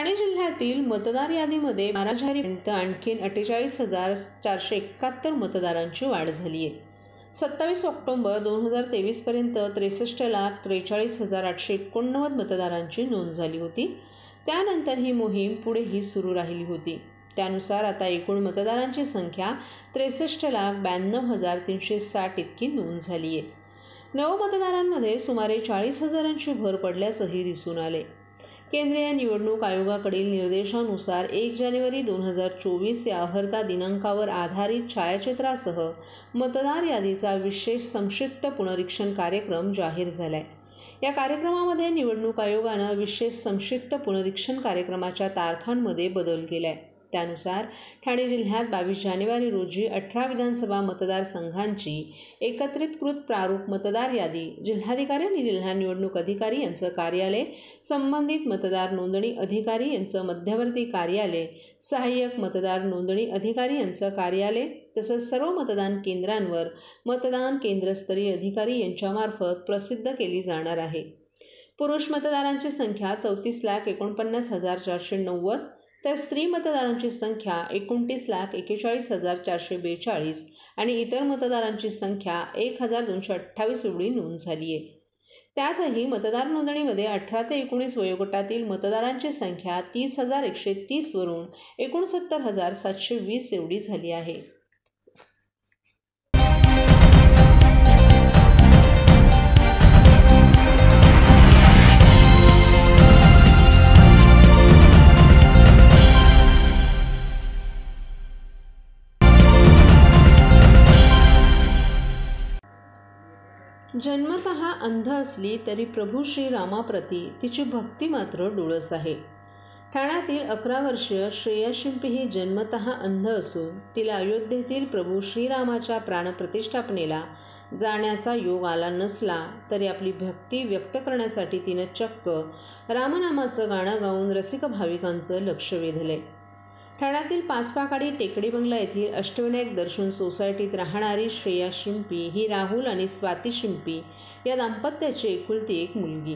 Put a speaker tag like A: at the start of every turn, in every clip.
A: ठाणे जिल्ह्यातील मतदार यादीमध्ये 12 जानेवारीपर्यंत आणखी 48,471 मतदारांची वाढ झाली आहे. 27 ऑक्टोबर 2023 पर्यंत 63,43,889 मतदारांची नोंद झाली होती. त्यानंतर ही मोहीम पुढेही सुरू राहिली होती. त्यानुसार आता एकूण मतदारांची संख्या 63,92,360 इतकी नोंद झाली आहे. नवमतदारांमध्ये सुमारे 40,000ची भर पडल्याचंही दिसून आले. केंद्रीय निवडणूक आयोगाकडील निर्देशानुसार 1 जानेवारी 2024 या अहर्ता दिनांकावर आधारित छायाचित्रासह मतदार यादीचा विशेष संक्षिप्त पुनरीक्षण कार्यक्रम जाहीर झालाय. या कार्यक्रमामध्ये निवडणूक आयोगानं विशेष संक्षिप्त पुनरीक्षण कार्यक्रमाच्या तारखांमध्ये बदल केलाय. त्यानुसार ठाणे जिल्ह्यात 22 जानेवारी रोजी 18 विधानसभा मतदारसंघांची एकत्रितकृत प्रारूप मतदार यादी जिल्हाधिकारी आणि जिल्हा निवडणूक अधिकारी यांचं कार्यालय, संबंधित मतदार नोंदणी अधिकारी यांचं मध्यवर्ती कार्यालय, सहाय्यक मतदार नोंदणी अधिकारी यांचं कार्यालय तसंच सर्व मतदान केंद्रांवर मतदान केंद्रस्तरीय अधिकारी यांच्यामार्फत प्रसिद्ध केली जाणार आहे. पुरुष मतदारांची संख्या 34,49,490 तर स्त्री मतदारांची संख्या 29,41,442 आणि इतर मतदारांची संख्या 1,228 एवढी नोंद झाली आहे. त्यातही मतदार नोंदणीमध्ये 18 ते 19 वयोगटातील मतदारांची संख्या 30,130 वरून 69,720 एवढी झाली आहे. जन्मतः अंध असली तरी प्रभू श्रीरामाप्रती तिची भक्ती मात्र डोळस आहे. ठाण्यातील 11 वर्षीय श्रेया शिंपी ही जन्मतः अंध असून तिला अयोध्येतील प्रभू श्रीरामाच्या प्राणप्रतिष्ठापनेला जाण्याचा योग आला नसला तरी आपली भक्ती व्यक्त करण्यासाठी तिनं चक्क रामनामाचं गाणं गाऊन रसिक भाविकांचं लक्ष वेधलंय. ठाण्यातील पाचपाकाडी टेकडी बंगला येथील अष्टविनायक दर्शन सोसायटीत राहणारी श्रेया शिंपी ही राहुल आणि स्वाती शिंपी या दाम्पत्याची एकुलती एक मुलगी.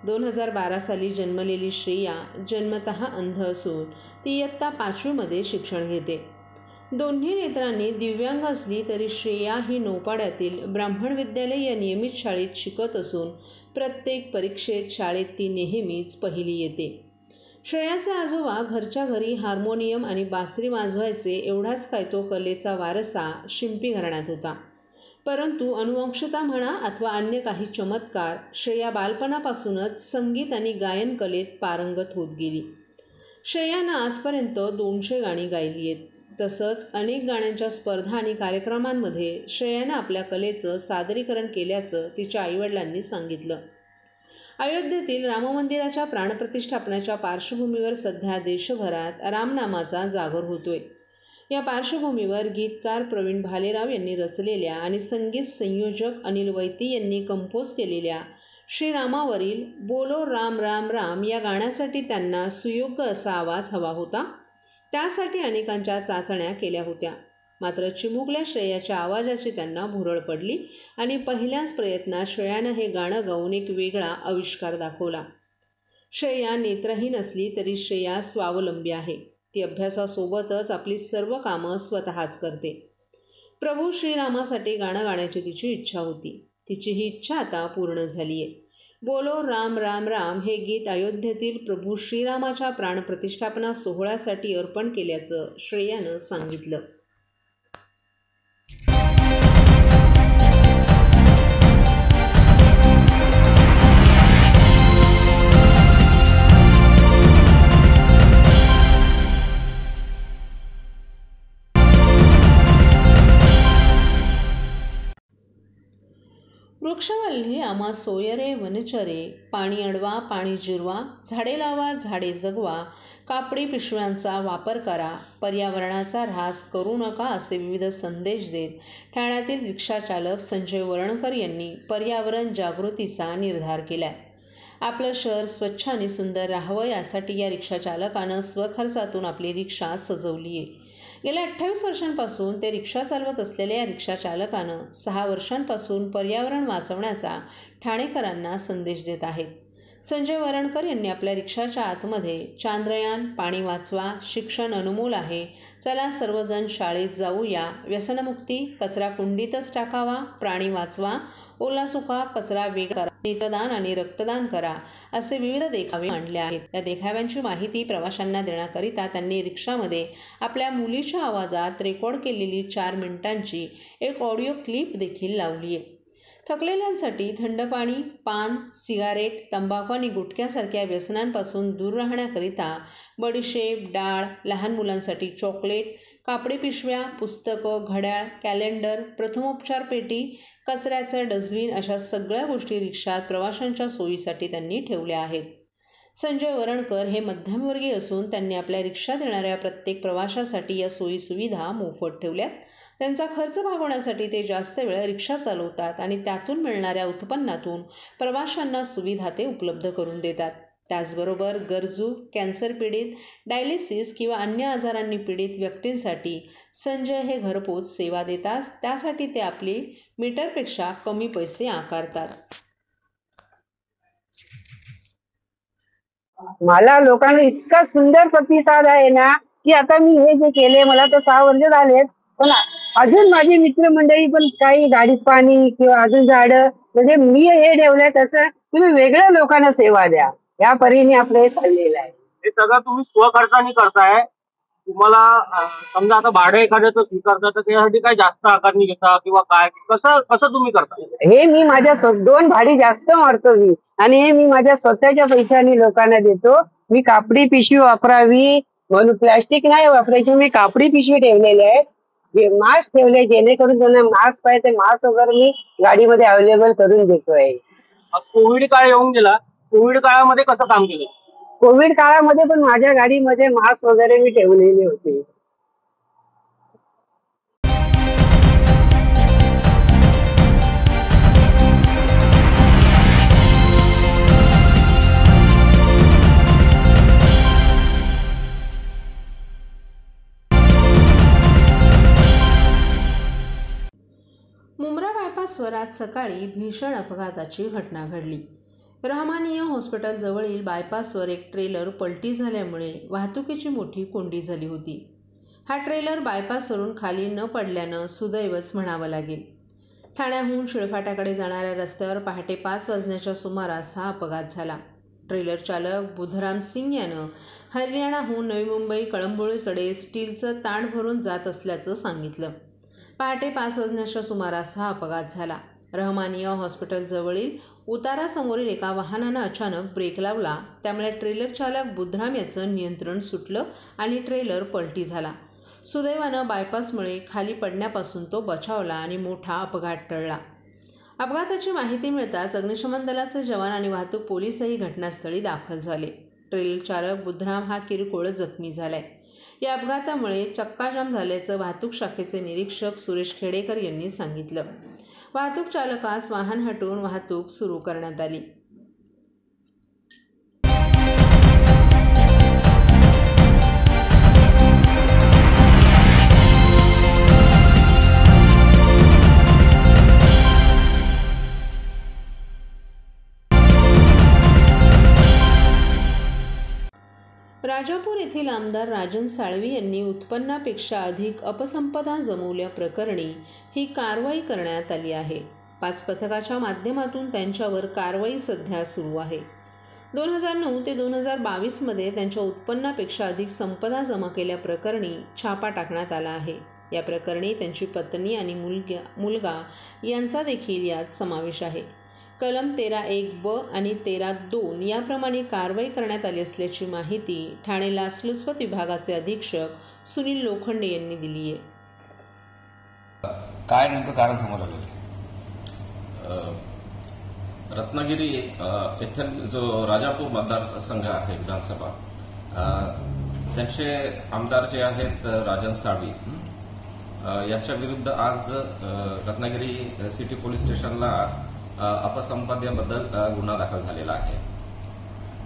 A: 2012 साली जन्मलेली श्रेया जन्मतः अंध असून ती इयत्ता 5वीमध्ये शिक्षण घेते. दोन्ही नेत्रांनी दिव्यांग असली तरी श्रेया ही नौपाड्यातील ब्राह्मण विद्यालय या नियमित शाळेत शिकत असून प्रत्येक परीक्षेत शाळेत ती नेहमीच पहिली येते. श्रेयाचे आजोबा घरच्या घरी हार्मोनियम आणि बासरी वाजवायचे एवढाच काय तो कलेचा वारसा शिंपी घराण्यात होता. परंतु अनुवंशिकता म्हणा अथवा अन्य काही चमत्कार श्रेया बालपणापासूनच संगीत आणि गायन कलेत पारंगत होत गेली. श्रेयानं आजपर्यंत 200 गाणी गायली आहेत. तसंच अनेक गाण्यांच्या स्पर्धा आणि कार्यक्रमांमध्ये श्रेयानं आपल्या कलेचं सादरीकरण केल्याचं तिच्या आईवडिलांनी सांगितलं. अयोध्येतील राममंदिराच्या प्राणप्रतिष्ठापनेच्या पार्श्वभूमीवर सध्या देशभरात रामनामाचा जागर होतोय. या पार्श्वभूमीवर गीतकार प्रवीण भालेराव यांनी रचलेल्या आणि संगीत संयोजक अनिल वैती यांनी कंपोज केलेल्या श्रीरामावरील बोलो राम राम राम या गाण्यासाठी त्यांना सुयोग्य असा आवाज हवा होता. त्यासाठी अनेकांच्या चाचण्या केल्या होत्या. मात्र चिमुकल्या श्रेयाच्या आवाजाची त्यांना भुरळ पडली आणि पहिल्याच प्रयत्नात श्रेयानं हे गाणं गाऊन एक वेगळा आविष्कार दाखवला. श्रेया नेत्रहीन असली तरी श्रेया स्वावलंबी आहे. ती अभ्यासासोबतच आपली सर्व कामं स्वतःच करते. प्रभू श्रीरामासाठी गाणं गाण्याची तिची इच्छा होती. तिची ही इच्छा आता पूर्ण झाली आहे. बोलो राम राम राम हे गीत अयोध्येतील प्रभू श्रीरामाच्या प्राणप्रतिष्ठापना सोहळ्यासाठी अर्पण केल्याचं श्रेयानं सांगितलं. वृक्षवल्ली आम्हा सोयरे वनचरे, पाणी अडवा पाणी जिरवा, झाडे लावा झाडे जगवा, कापडी पिशव्यांचा वापर करा, पर्यावरणाचा ऱ्हास करू नका असे विविध संदेश देत ठाण्यातील रिक्षाचालक संजय वरणकर यांनी पर्यावरण जागृतीचा निर्धार केला. आपलं शहर स्वच्छ आणि सुंदर राहावं यासाठी या रिक्षाचालकानं स्वखर्चातून आपली रिक्षा सजवली आहे. गेल्या 28 वर्षांपासून ते रिक्षा चालवत असलेल्या या रिक्षाचालकानं 6 वर्षांपासून पर्यावरण वाचवण्याचा ठाणेकरांना संदेश देत आहेत. संजय वरणकर यांनी आपल्या रिक्षाच्या आतमध्ये चांद्रयान, पाणी वाचवा, शिक्षण अनमोल आहे, चला सर्वजण शाळेत जाऊया, व्यसनमुक्ती, कचरा कुंडीतच टाकावा, प्राणी वाचवा, ओला सुका कचरा वेगळा करा, नेत्रदान आणि रक्तदान करा असे विविध देखावे मांडले आहेत. या देखाव्यांची माहिती प्रवाशांना देण्याकरिता त्यांनी रिक्षामध्ये आपल्या मुलीच्या आवाजात रेकॉर्ड केलेली 4 मिनिटांची एक ऑडिओ क्लिप देखील लावली आहे. थकलेल्यांसाठी थंड पाणी, पान, सिगारेट, तंबाखू आणि गुटख्यासारख्या व्यसनांपासून दूर राहण्याकरिता बडीशेप, डाळ, लहान मुलांसाठी चॉकलेट, कापडी पिशव्या, पुस्तकं, घड्याळ, कॅलेंडर, प्रथमोपचार पेटी, कचऱ्याचं डस्टबिन अशा सगळ्या गोष्टी रिक्षात प्रवाशांच्या सोयीसाठी त्यांनी ठेवल्या आहेत. संजय वरणकर हे मध्यमवर्गीय असून त्यांनी आपल्या रिक्षात येणाऱ्या प्रत्येक प्रवाशासाठी या सोयीसुविधा मोफत ठेवल्यात. त्यांचा खर्च भागवण्यासाठी ते जास्त वेळ रिक्षा चालवतात आणि त्यातून मिळणाऱ्या उत्पन्नातून प्रवाशांना सुविधा ते उपलब्ध करून देतात. त्याचबरोबर गरजू, कॅन्सर पीडित, डायलिसिस किंवा अन्य आजारांनी पीडित व्यक्तींसाठी संजय हे घरपोच सेवा देतात. त्यासाठी ते आपली मीटरपेक्षा कमी पैसे आकारतात.
B: मला लोकांना इतका सुंदर प्रतिसाद आहे ना की आता मी हे जे केले मला तर 6 वर्ष झालेत, पण अजून माझी मित्रमंडळी पण काही गाडीत पाणी किंवा अजून झाडं, म्हणजे मी हे ठेवलंय तसं तुम्ही वेगळ्या लोकांना सेवा द्या, या परीने आपलं हे चाललेलं आहे.
C: हे सगळं तुम्ही स्वखर्चाने करताय. तुम्हाला समजा आता भाडं एखाद्याचं स्वीकारता तर त्यासाठी काय जास्त आकारणी घेता किंवा काय, कसं कसं तुम्ही करता?
B: हे मी माझ्या 2 भाडी जास्त मारतो मी, आणि हे मी माझ्या स्वतःच्या पैशाने लोकांना देतो. मी कापडी पिशवी वापरावी म्हणून प्लॅस्टिक नाही वापरायची, मी कापडी पिशवी ठेवलेले आहे. मास्क ठेवले जेणेकरून त्यांना मास्क पाहिजे, मास्क वगैरे मी गाडीमध्ये अवेलेबल करून देतोय.
C: कोविड काळ येऊन गेला, कोविड काळामध्ये कसं काम केलं?
B: कोविड काळामध्ये पण माझ्या गाडीमध्ये मास्क वगैरे मी ठेवलेले होते.
A: मुंब्रा बायपासवर आज सकाळी भीषण अपघाताची घटना घडली. रहमानिया हॉस्पिटल जवळील बायपासवर एक ट्रेलर पलटी झाल्यामुळे वाहतुकीची मोठी कोंडी झाली होती. हा ट्रेलर बायपासवरून खाली न पडल्यानं सुदैवच म्हणावं लागेल. ठाण्याहून शिळफाट्याकडे जाणाऱ्या रस्त्यावर पहाटे 5 वाजण्याच्या सुमारास हा अपघात झाला. ट्रेलर चालक बुधराम सिंग यानं हरियाणाहून नवी मुंबई कळंबोळीकडे स्टीलचं ताण भरून जात असल्याचं सांगितलं. पहाटे 5 वाजण्याच्या सुमारास हा अपघात झाला. रहमानिया हॉस्पिटल जवळील उतारासमोरील एका वाहनानं अचानक ब्रेक लावला, त्यामुळे ट्रेलर चालक बुधराम याचं नियंत्रण सुटलं आणि ट्रेलर पलटी झाला. सुदैवानं बायपासमुळे खाली पडण्यापासून तो बचावला आणि मोठा अपघात टळला. अपघाताची माहिती मिळताच अग्निशमन दलाचे जवान आणि वाहतूक पोलीसही घटनास्थळी दाखल झाले. ट्रेलर चालक बुधराम हा किरकोळ जखमी झालाय. या अपघातामुळे चक्काजाम झाल्याचं वाहतूक शाखेचे निरीक्षक सुरेश खेडेकर यांनी सांगितलं. वाहतूक चालकास वाहन हटवून वाहतूक सुरू करण्यात आली. राजापूर येथील आमदार राजन साळवी यांनी उत्पन्नापेक्षा अधिक अपसंपदा जमवल्याप्रकरणी ही कारवाई करण्यात आली आहे. 5 पथकाच्या माध्यमातून त्यांच्यावर कारवाई सध्या सुरू आहे. 2009 ते 2022मध्ये त्यांच्या उत्पन्नापेक्षा अधिक संपदा जमा केल्याप्रकरणी छापा टाकण्यात आला आहे. या प्रकरणी त्यांची पत्नी आणि मुलगा यांचा देखील यात समावेश आहे. कलम 13(1)(ब) आणि 13(2) याप्रमाणे कारवाई करण्यात आली असल्याची माहिती ठाणे लाचलुचपत विभागाचे अधीक्षक सुनील लोखंडे यांनी दिली आहे.
D: काय नेमकं कारण समोर आलेलं आहे?
E: रत्नागिरी येथील जो राजापूर मतदारसंघ आहे विधानसभा, त्यांचे आमदार जे आहेत राजन साळवी यांच्या विरुद्ध आज रत्नागिरी सिटी पोलीस स्टेशनला अपसंपदेबद्दल गुन्हा दाखल झालेला आहे.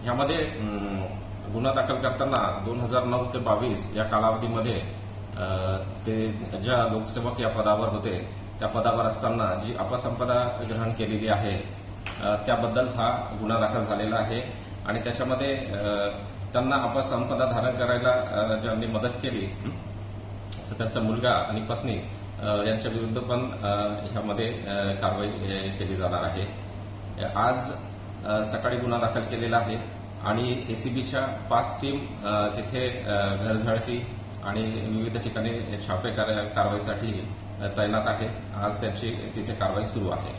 E: यामध्ये गुन्हा दाखल करताना 2009 ते 22 या कालावधीमध्ये ते ज्या लोकसेवक या पदावर होते त्या पदावर असताना जी अपसंपदा ग्रहण केलेली आहे त्याबद्दल हा गुन्हा दाखल झालेला आहे आणि त्याच्यामध्ये त्यांना अपसंपदा धारण करायला ज्यांनी मदत केली त्यांचा मुलगा आणि पत्नी यांच्या विरुद्ध पण ह्यामध्ये कारवाई केली जाणार आहे. आज सकाळी गुन्हा दाखल केलेला आहे आणि एसीबीच्या 5 टीम तिथे घरझडती आणि विविध ठिकाणी छापे कारवाईसाठी तैनात आहे. आज त्यांची तिथे कारवाई सुरू आहे.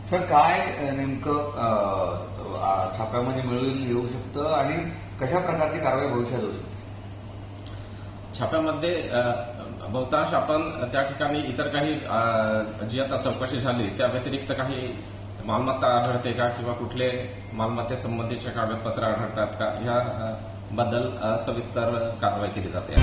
F: सर, काय नेमकं छाप्यामध्ये मिळून येऊ शकतं आणि कशा प्रकारची कारवाई भविष्यात होऊ शकते?
E: छाप्यामध्ये बहुतांश आपण त्या ठिकाणी इतर काही जी आता चौकशी झाली त्या व्यतिरिक्त काही मालमत्ता आढळते का किंवा कुठले मालमत्तेसंबंधीचे कागदपत्र आढळतात का याबद्दल सविस्तर कारवाई केली जाते.